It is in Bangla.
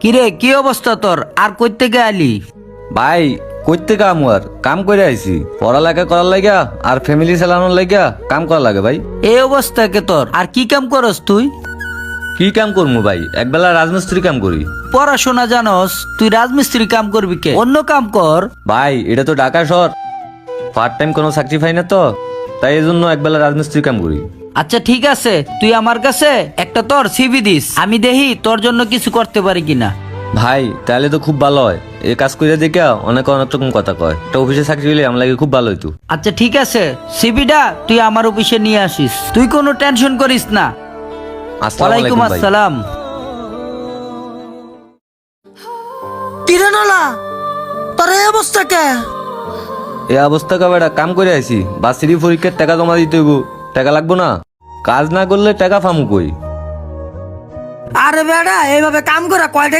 কিরে কি অবস্থা তোর? আর কই থেকে আলি? ভাই কইতে কাম আর কাম করে আইছি, পড়ালেখা করার লাগা আর ফ্যামিলি চালানোর লাগা কাম করা লাগে ভাই। এই অবস্থা কে তোর? আর কি কাম করস তুই? কি কাম করবো ভাই, একবেলা রাজমিস্ত্রি কাম করি। পড়াশোনা জানস, তুই রাজমিস্ত্রি কাম করবি কে? অন্য কাম কর। ভাই এটা তো ঢাকা শহর, পার্ট টাইম কোনো চাকরি পাই না তো, তাই এই জন্য একবেলা রাজমিস্ত্রি কাম করি। আচ্ছা ঠিক আছে, তুই আমার কাছে একটা তোর সিভি দিস, আমি দেখি তোর জন্য কিছু করতে পারি কিনা। ভাই তাহলে তো খুব ভালো হয়, এই কাজ করে দেখে অনেক অনেক রকম কথা কয়, একটা অফিসে চাকরি হলে আমার লাগে খুব ভালো হইতো। আচ্ছা ঠিক আছে, সিভিটা তুই আমার অফিসে নিয়ে আসিস, তুই কোনো টেনশন করিস না। আসসালামু ওয়ালাইকুম আলাইকুম ভাই। আসসালাম। কিরে নলা, তোর এই অবস্থা কে? এই অবস্থা কবে কাম করে আইছি, বাসিরি পরীক্ষার টাকা জমা দিতে হইব, টাকা লাগবো না? কাজ না করলে টাকা পামু কই? আরে বেড়া এইভাবে কাম করে কয় টাকা